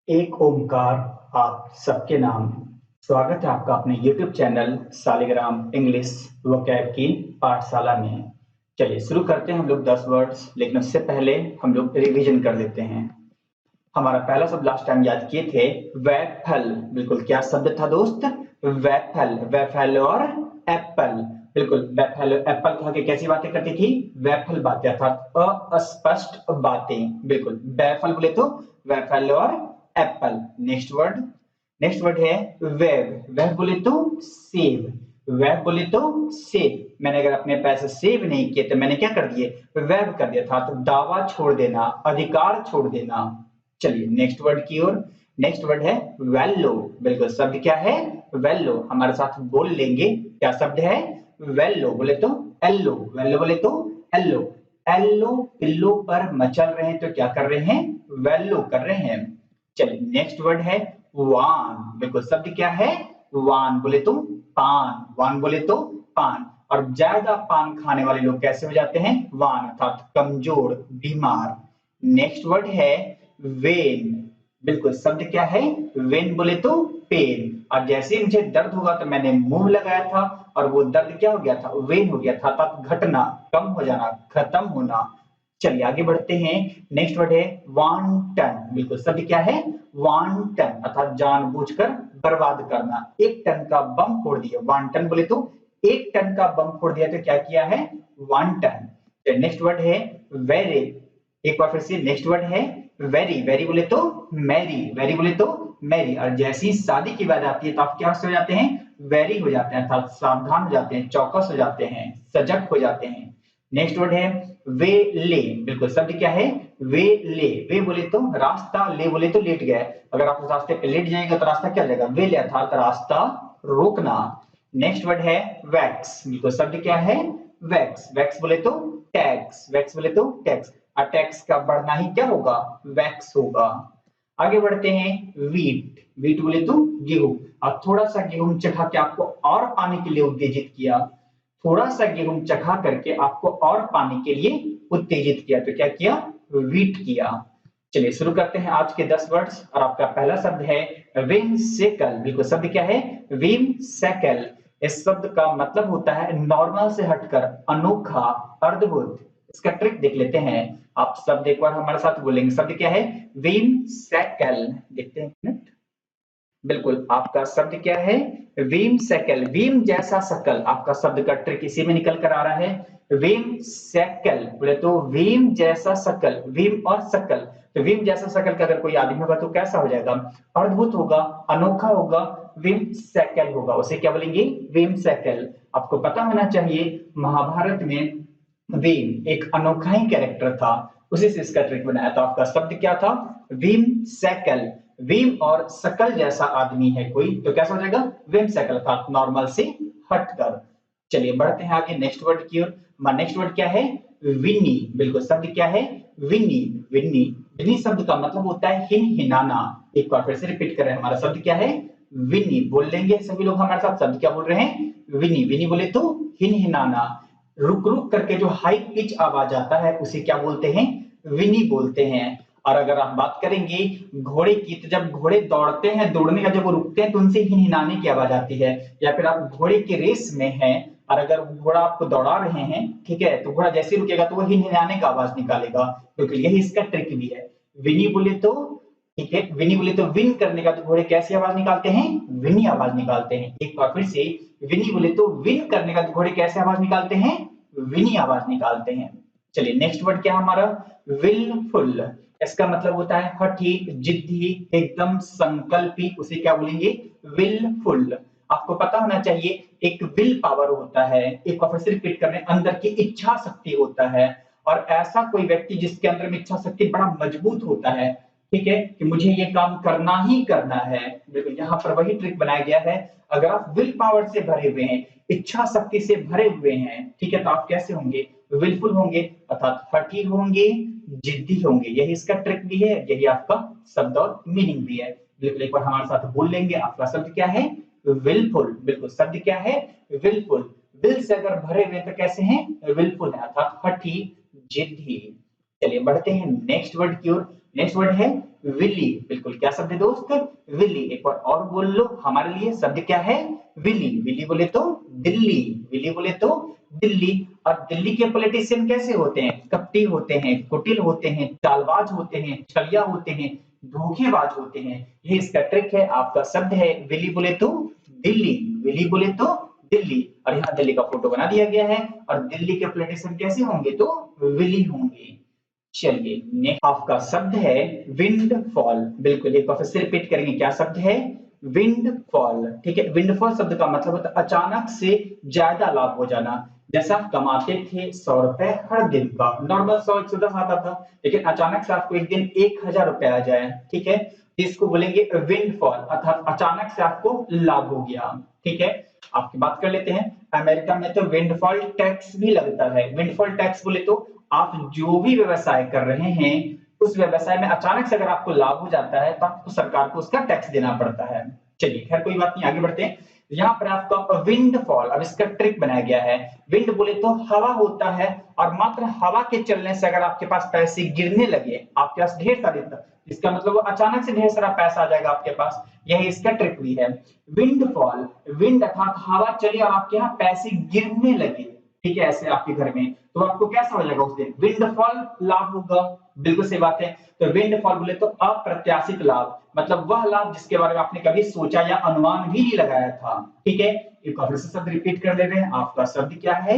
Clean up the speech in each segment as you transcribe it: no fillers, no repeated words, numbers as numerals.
एक ओमकार आप सबके नाम। स्वागत है आपका अपने YouTube channel Saligram English vocab की पाठशाला में। चलिए शुरू करते हैं हम लोग 10 वर्ड्स, लेकिन उससे पहले हम लोग रिवीजन कर लेते हैं। हमारा पहला शब्द लास्ट टाइम याद किए थे वैफल। बिल्कुल क्या शब्द था दोस्त? वैफल। वैफल और एप्पल। बिल्कुल वैफल एप्पल कह के कैसी बातें करती थी? वैफल बातें अर्थात अस्पष्ट बातें। बिल्कुल वैफल बोले तो वैफल और एप्पल। नेक्स्ट वर्ड है वेब। वेब बोले तो सेव। वेब बोले तो सेव। मैंने अगर अपने पैसे सेव नहीं किए तो मैंने क्या कर दिए? वेब कर दिया था। तो दावा छोड़ देना, अधिकार छोड़ देना। चलिए नेक्स्ट वर्ड की ओर। नेक्स्ट वर्ड है वेल्लो। बिल्कुल शब्द क्या है? वेल्लो। हमारे साथ बोल लेंगे। क्या शब्द है? वेल्लो बोले तो एल्लो। वेल्लो बोले तो एल्लो। एल्लो पिल्लो पर मचल रहे हैं तो क्या कर रहे हैं? वेल्लो कर रहे हैं। चलिए नेक्स्ट वर्ड है वान। बिल्कुल शब्द क्या है? वान बोले तो पान। वान बोले तो पान। और ज्यादा पान खाने वाले लोग कैसे हो जाते हैं? वान अर्थात कमजोर, बीमार। नेक्स्ट वर्ड है वेन। बिल्कुल शब्द क्या है? वेन बोले तो पेन। और जैसे मुझे दर्द हुआ तो मैंने मुंह लगाया था और वो दर्द क्या हो गया था? वेन हो गया था अर्थात घटना, कम हो जाना, खत्म होना। चलिए आगे बढ़ते हैं। नेक्स्ट वर्ड है वांटन। बिल्कुल शब्द क्या है? वांटन अर्थात जानबूझकर बर्बाद करना। 1 टन का बम फोड़ दिया। वांटन बोले तो 1 टन का बम फोड़ दिया तो क्या किया है? वांटन। नेक्स्ट वर्ड है वेरी। एक बार फिर से नेक्स्ट वर्ड है वेरी। वेरी बोले तो मैरी। वेरी बोले तो मैरी। और जैसी शादी की बात आती है तो आप क्या हो जाते हैं? वेरी हो जाते हैं अर्थात सावधान हो जाते हैं, चौकस हो जाते हैं, सजग हो जाते हैं। नेक्स्ट वर्ड है वे ले। बिल्कुल शब्द क्या है? वे ले। वे बोले तो रास्ता, ले बोले तो लेट गया। अगर आप उस रास्ते पे लेट जाएंगे तो रास्ता क्या हो जाएगा? वे ले अर्थात रास्ता रोकना। नेक्स्ट वर्ड है वैक्स। बिल्कुल शब्द क्या है? वैक्स। वैक्स बोले तो टैक्स। वैक्स बोले तो टैक्स। और टैक्स का बढ़ना ही क्या होगा? वैक्स होगा। आगे बढ़ते हैं वीट। वीट बोले तो गेहूं। अब थोड़ा सा गेहूं चखा के आपको और पाने के लिए उत्तेजित किया। थोड़ा सा गेहूं चखा करके आपको और पाने के लिए उत्तेजित किया तो क्या किया? वीट किया। चलिए शुरू करते हैं आज के 10 वर्ड्स। और आपका पहला शब्द है विमसेकल। बिल्कुल शब्द क्या है? विमसेकल। इस शब्द का मतलब होता है नॉर्मल से हटकर, अनोखा, अद्भुत। इसका ट्रिक देख लेते हैं। आप शब्द एक बार हमारे साथ बोलेंगे। शब्द क्या है? विमसेकल। देखते हैं। बिल्कुल आपका शब्द क्या है? Vim shekel. वीम जैसा सकल। आपका शब्द का ट्रिक इसी में निकल कर आ रहा है। वीम सेकल बोले तो वीम जैसा सकल। वीम और सकल। तो वीम जैसा सकल का अगर कोई आदमी होगा तो कैसा हो जाएगा? अद्भुत होगा, अनोखा होगा, विम सेकल होगा। उसे क्या बोलेंगे? Vim shekel. आपको पता होना चाहिए महाभारत में भीम एक अनोखा ही कैरेक्टर था। उसी से इसका ट्रिक बनाया था। आपका शब्द क्या था? भीम सैकल। भीम और सकल जैसा आदमी है कोई तो कैसा हो जाएगा? विम सैकल था, नॉर्मल से हटकर। चलिए बढ़ते हैं आगे नेक्स्ट वर्ड की ओर। नेक्स्ट वर्ड क्या है? विनी। बिल्कुल शब्द क्या है? विनी। विनी। विनी शब्द का मतलब होता है हिन हिनाना। एक बार फिर से रिपीट कर रहे हैं। हमारा शब्द क्या है? विनी। बोल लेंगे सभी लोग हमारे साथ। शब्द क्या बोल रहे हैं? विनी। विनी बोले तो हिन हिनाना। रुक रुक करके जो हाई पिच आवाज आता है उसे क्या बोलते हैं? विनी बोलते हैं। और अगर आप बात करेंगे घोड़े की तो जब घोड़े दौड़ते हैं, दौड़ने का जब वो रुकते हैं तो उनसे हिनहिनाने की आवाज आती है। या फिर आप घोड़े की रेस में हैं और अगर घोड़ा आपको दौड़ा रहे हैं, ठीक है, तो घोड़ा जैसे रुकेगा तो वो हिनहिनाने का आवाज निकालेगा। क्योंकि यही इसका ट्रिक भी है। विनी बोले तो, ठीक है, विनी बोले तो विन करने का तो घोड़े कैसी आवाज निकालते हैं? विनी आवाज निकालते हैं। एक बार फिर से, विनी बोले तो विन करने का तो घोड़े कैसे आवाज निकालते हैं? विनी आवाज निकालते हैं। चलिए नेक्स्ट वर्ड क्या है हमारा? विलफुल। इसका मतलब होता है हठी, जिद्दी, एकदम संकल्पी। उसे क्या बोलेंगे? विलफुल। आपको पता होना चाहिए एक विल पावर होता है, एक बार फिर से रिपीट कर रहे हैं, अंदर की इच्छा शक्ति होता है। और ऐसा कोई व्यक्ति जिसके अंदर में इच्छा शक्ति बड़ा मजबूत होता है, ठीक है, कि मुझे ये काम करना ही करना है। बिल्कुल यहाँ पर वही ट्रिक बनाया गया है। अगर आप विल पावर से भरे हुए हैं, इच्छा शक्ति से भरे हुए हैं, ठीक है, तो आप कैसे होंगे? विलफुल होंगे अर्थात हठी होंगे, जिद्दी होंगे। यही इसका ट्रिक भी है, यही आपका शब्द और मीनिंग भी है। बिल्कुल एक बार हमारे साथ बोल लेंगे। आपका शब्द क्या है? विलफुल। बिल्कुल शब्द क्या है? विलफुल। विल से अगर भरे हुए तो कैसे हैं? विलफुल है अर्थात हठी, जिद्दी। चलिए बढ़ते हैं नेक्स्ट वर्ड की ओर। नेक्स्ट वर्ड है विली। बिल्कुल, क्या शब्द है दोस्त? विली। एक बार और बोल लो हमारे लिए, शब्द क्या है? विली। विली बोले तो दिल्ली, विली बोले तो दिल्ली। और दिल्ली के पॉलिटिशियन कैसे होते हैं? कपटी होते हैं, कुटिल होते हैं, चालबाज होते हैं, छलिया होते हैं, धोखेबाज होते हैं। ये इसका ट्रिक है। आपका शब्द है विली बोले तो दिल्ली, विली बोले तो दिल्ली। और यहाँ दिल्ली का फोटो बना दिया गया है। और दिल्ली के पॉलिटिशियन कैसे होंगे? तो विली होंगे। चलिए नेक्स्ट आपका शब्द है विंडफॉल। बिल्कुल, एक बार फिर से रिपीट करेंगे, क्या शब्द है? विंडफॉल। ठीक है, विंडफॉल शब्द का मतलब होता है अचानक से ज्यादा लाभ हो जाना। जैसा आप कमाते थे 100 रुपए हर दिन का, नॉर्मल 100-110 आता था, लेकिन अचानक से आपको एक दिन 1000 रुपए आ जाए, ठीक है, इसको बोलेंगे विंडफॉल, अर्थात अचानक से आपको लाभ हो गया। ठीक है, आपकी बात कर लेते हैं। अमेरिका में तो विंडफॉल टैक्स भी लगता है। विंडफॉल टैक्स बोले तो आप जो भी व्यवसाय कर रहे हैं उस व्यवसाय में अचानक से अगर आपको लाभ हो जाता है तो आपको सरकार को उसका टैक्स देना पड़ता है। चलिए खैर कोई बात नहीं, आगे बढ़ते हैं। यहाँ पर आपका विंडफॉल, अब इसका ट्रिक बनाया गया है। विंड बोले तो हवा होता है, और मात्र हवा के चलने से अगर आपके पास पैसे गिरने लगे, आपके पास ढेर सारे, इसका मतलब अचानक से ढेर सारा पैसा आ जाएगा आपके पास। यही इसका ट्रिक भी है। विंडफॉल, विंड अर्थात हवा चली और आपके यहाँ पैसे गिरने लगे, ठीक है, ऐसे आपके घर में, तो आपको कैसा हो जाएगा उस दिन? विंडफॉल, लाभ होगा। बिल्कुल सही बात है। तो विंडफॉल बोले तो अप्रत्याशित लाभ, मतलब वह लाभ जिसके बारे में आपने कभी सोचा या अनुमान भी नहीं लगाया था। ठीक है, एक और से शब्द रिपीट कर ले रहे हैं। आपका शब्द क्या है?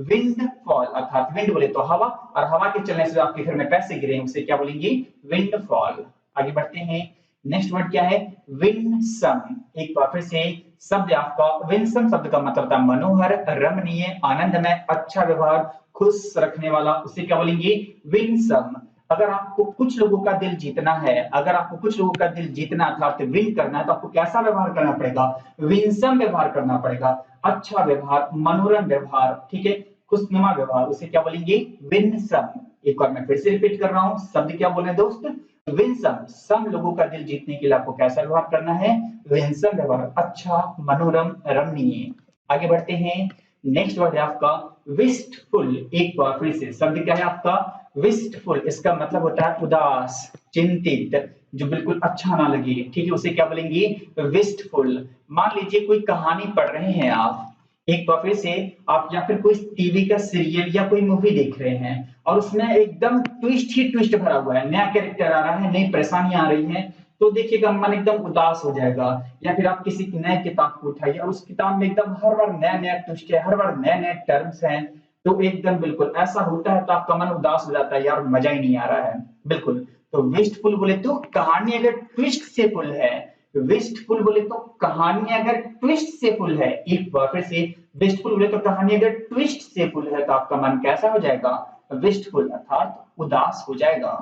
विंडफॉल, अर्थात विंड बोले तो हवा, और हवा के चलने से आपके घर में पैसे गिरे, उसे क्या बोलेंगे? विंडफॉल। आगे बढ़ते हैं। नेक्स्ट वर्ड क्या है? विनसम। एक बार फिर से शब्द आपका विनसम शब्द का मतलब था मनोहर, रमणीय, आनंदमय, अच्छा व्यवहार, खुश रखने वाला, उसे क्या बोलेंगे? विनसम। अगर आपको कुछ लोगों का दिल जीतना है, अगर आपको कुछ लोगों का दिल जीतना अर्थात विन करना है, तो आपको कैसा व्यवहार करना पड़ेगा? विनसम व्यवहार करना पड़ेगा। अच्छा व्यवहार, मनोरम व्यवहार, ठीक है, खुशनुमा व्यवहार, उसे क्या बोलेंगे? विनसम। एक बार मैं फिर से रिपीट कर रहा हूं, शब्द क्या बोले दोस्त? विनसम। सम लोगों का दिल जीतने के लिए आपको कैसा व्यवहार करना है? विनसम व्यवहार, अच्छा, मनोरम, रमणीय। आगे बढ़ते हैं। नेक्स्ट वर्ड है आपका विस्टफुल। एक बार फिर से शब्द क्या है आपका? विस्टफुल। इसका मतलब होता है उदास, चिंतित, जो बिल्कुल अच्छा ना लगे, ठीक है, उसे क्या बोलेंगे? विस्टफुल। मान लीजिए कोई कहानी पढ़ रहे हैं आप, एक बार फिर से आप या फिर कोई टीवी का सीरियल या कोई मूवी देख रहे हैं, और उसमें एकदम ट्विस्ट ही ट्विस्ट भरा हुआ है, नया कैरेक्टर आ रहा है, नई परेशानियां आ रही हैं, तो देखिएगा मन एकदम उदास हो जाएगा। या फिर आप किसी नए किताब को उठाइए और उस किताब में एकदम हर बार नया नया ट्विस्ट है, हर बार नए नए टर्म्स हैं, तो एकदम बिल्कुल ऐसा होता है तो आपका मन उदास हो जाता है, यार मजा ही नहीं आ रहा है। बिल्कुल, तो विस्टफुल बोले तो कहानी अगर ट्विस्ट से फुल है, विस्टफुल बोले तो कहानी अगर ट्विस्ट से फुल है। एक बार फिर से, विस्टफुल बोले तो कहानी अगर ट्विस्ट से फुल है, तो आपका मन कैसा हो जाएगा? विस्टफुल, अर्थात उदास हो जाएगा।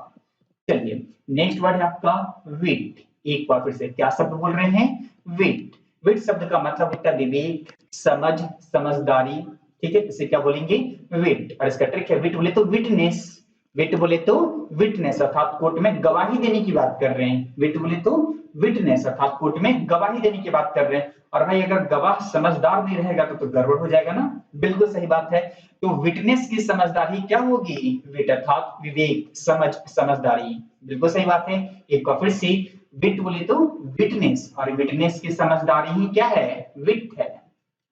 चलिए नेक्स्ट वर्ड है आपका विट। एक बार फिर से क्या शब्द बोल रहे हैं? विट। विट शब्द का मतलब होता है विवेक, समझ, समझदारी, ठीक है, इसे क्या बोलेंगे? विट। और इसका ट्रिक है, विट बोले तो विटनेस, विट बोले तो विटनेस, अर्थात कोर्ट में गवाही देने की बात कर रहे हैं। विट बोले तो विटनेस, अर्थात कोर्ट में गवाही देने की बात कर रहे हैं। और भाई अगर गवाह समझदार नहीं रहेगा तो गड़बड़ हो जाएगा ना। बिल्कुल सही बात है। तो विटनेस की समझदारी क्या होगी? विट अर्थात विवेक, समझ, समझदारी। बिल्कुल सही बात है। एक बार फिर से, विट बोले तो विटनेस, और विटनेस की समझदारी ही क्या है? विट है।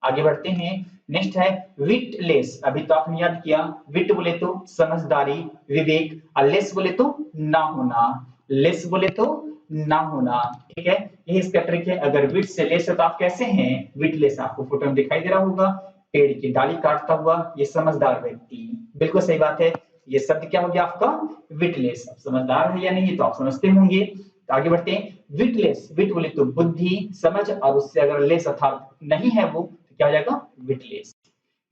आगे बढ़ते हैं। नेक्स्ट है विटलेस। अभी तो आपने याद किया, विट बोले तो समझदारी, विवेक, और लेस बोले तो ना होना, लेस बोले तो ना होना, ठीक है, यही इसका ट्रिक है। अगर विट से लेस है तो आप कैसे हैं? विटलेस। आपको फोटो में दिखाई दे रहा होगा, पेड़ की डाली काटता हुआ ये समझदार व्यक्ति। बिल्कुल सही बात है। ये शब्द क्या हो गया आपका? विटलेस। समझदार है या नहीं तो आप समझते होंगे। तो आगे बढ़ते हैं। विटलेस, विट बोले तो बुद्धि, समझ, और उससे अगर लेस अर्थात नहीं है वो, तो क्या हो जाएगा? विटलेस।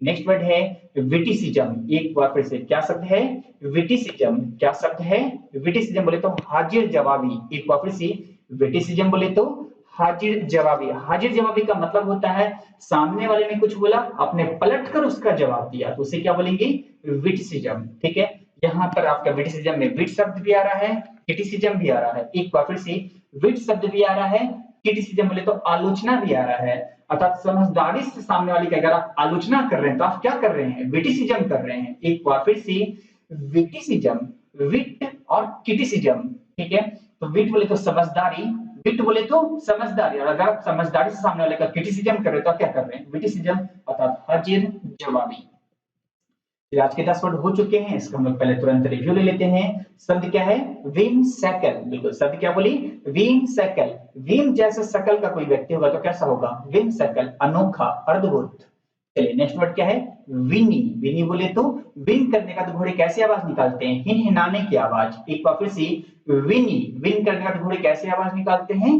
नेक्स्ट वर्ड है विटिसिज्म। एक बार फिर से क्या शब्द है? विटिसिज्म। क्या शब्द है? विटिसिज्म बोले तो हाजिर जवाबी। एक बार फिर से, विटिसिज्म बोले तो हाजिर जवाबी। हाजिर जवाबी का मतलब होता है सामने वाले ने कुछ बोला, आपने पलट कर उसका जवाब दिया, तो उसे क्या बोलेंगे? विटिसिज्म। ठीक है, यहाँ पर आपका विटिसिज्म में विट शब्द भी आ रहा है, क्रिटिसिज्म भी आ रहा है। एक बार फिर से, विट शब्द भी आ रहा है, क्रिटिसिज्म बोले तो आलोचना भी आ रहा है, अर्थात समझदारी से सामने वाली की अगर आप आलोचना कर रहे हैं तो आप क्या कर रहे हैं? विटिसिज्म कर रहे हैं। एक बार फिर से, विटिसिज्म, विट और क्रिटिसिज्म, ठीक है, तो विट बोले तो समझदारी, विट बोले तो समझदारी, और अगर आप समझदारी से सामने वाले का क्रिटिसिज्म कर रहे हो तो आप क्या कर रहे हैं, विटिसिज्म अर्थात हाजिर जवाबी। फिर आज के 10 वर्ड हो चुके हैं, इसका हम लोग पहले तुरंत रिव्यू ले लेते हैं। शब्द क्या है, whimsical, बिल्कुल शब्द क्या बोली, whimsical। whim जैसे शकल का कोई व्यक्ति होगा तो कैसा होगा, whimsical, अनोखा, अद्भुत। चलिए नेक्स्ट वर्ड क्या है, विनी। विनी बोले तो विन करने का तो घोड़े कैसे आवाज निकालते हैं, हिनहिनाने की आवाज। एक बार फिर से विनी, विन करने का तो घोड़े कैसे आवाज निकालते हैं,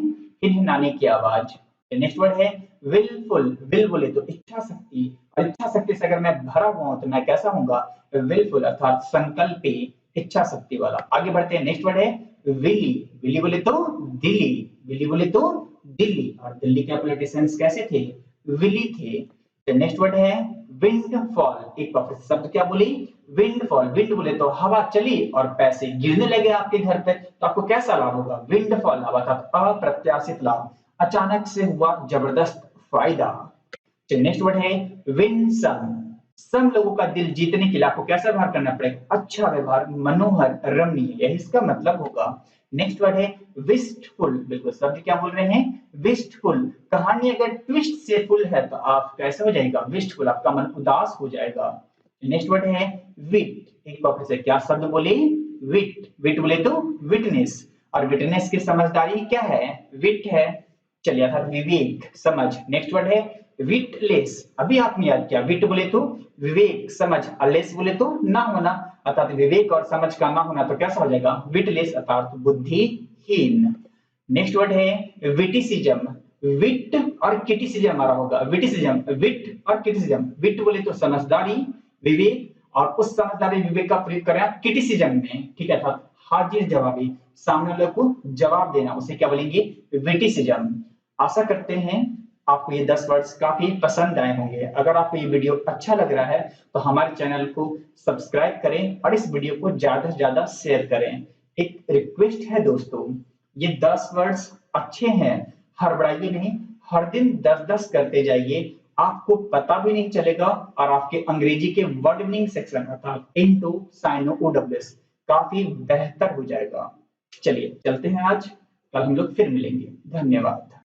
हिनहिनाने की आवाज। नेक्स्ट वर्ड है विलफुल। विल बोले तो इच्छा शक्ति, और इच्छा शक्ति से अगर मैं भरा हुआ हूं तो मैं कैसा होऊंगा, विलफुल अर्थात संकल्पी, इच्छा शक्ति वाला। आगे बढ़ते हैं, नेक्स्ट वर्ड है विली। विली बोले तो दिल्ली, विली बोले तो दिल्ली, और दिल्ली के पॉलिटिशियंस कैसे थे, विली थे। नेक्स्ट वर्ड है विंडफॉल। एक बार शब्द क्या बोली, विंडफॉल। विंड बोले तो हवा चली और पैसे गिरने लगे आपके घर पे, तो आपको कैसा लाभ होगा, विंडफॉल लाभ अर्थात अप्रत्याशित लाभ, अचानक से हुआ जबरदस्त फायदा। नेक्स्ट वर्ड है विन सम। सम लोगों का दिल जीतने के लिए आपको कैसा व्यवहार करना पड़ेगा, अच्छा व्यवहार, मनोहर, रमणीय, यही इसका मतलब होगा। नेक्स्ट वर्ड है विस्टफुल। बिल्कुल शब्द क्या बोल रहे हैं, विस्टफुल। कहानी अगर ट्विस्ट से फुल है तो आप कैसे हो जाएगा, विस्टफुल, आपका मन उदास हो जाएगा। नेक्स्ट वर्ड है विट। एक बार से क्या शब्द बोले, विट। विट बोले तो विटनेस, और विटनेस की समझदारी क्या है, विट है। चलिए अर्थात विवेक, समझ। नेक्स्ट वर्ड है विटलेस। अभी आपने याद किया, विट बोले तो विवेक, समझ, और लेस बोले तो ना होना, अर्थात विवेक और समझ का ना होना, तो कैसा हो जाएगा, विटलेस अर्थात बुद्धिहीन। नेक्स्ट वर्ड है विटिसिज्म। विट और क्रिटिसिज्म हमारा होगा, विटिसिज्म, विट और क्रिटिसिज्म। विट बोले तो समझदारी, विवेक, और उस समझदारी विवेक का प्रयोग करें क्रिटिसिज्म में, ठीक है, अर्थात हाजिर जवाबी, सामने वाले को जवाब देना, उसे क्या बोलेंगे, विटिसिज्म। आशा करते हैं आपको ये 10 वर्ड्स काफी पसंद आए होंगे। अगर आपको ये वीडियो अच्छा लग रहा है तो हमारे चैनल को सब्सक्राइब करें और इस वीडियो को ज्यादा से ज्यादा शेयर करें। एक रिक्वेस्ट है दोस्तों, ये 10 वर्ड्स अच्छे हैं, हड़बड़ाइए नहीं, हर दिन 10-10 करते जाइए, आपको पता भी नहीं चलेगा, और आपके अंग्रेजी के वर्ड मीनिंग सेक्शन अर्थात इनटू, साइनो, ओडब्ल्यूएस काफी बेहतर हो जाएगा। चलिए चलते हैं, आज कल हम लोग फिर मिलेंगे, धन्यवाद।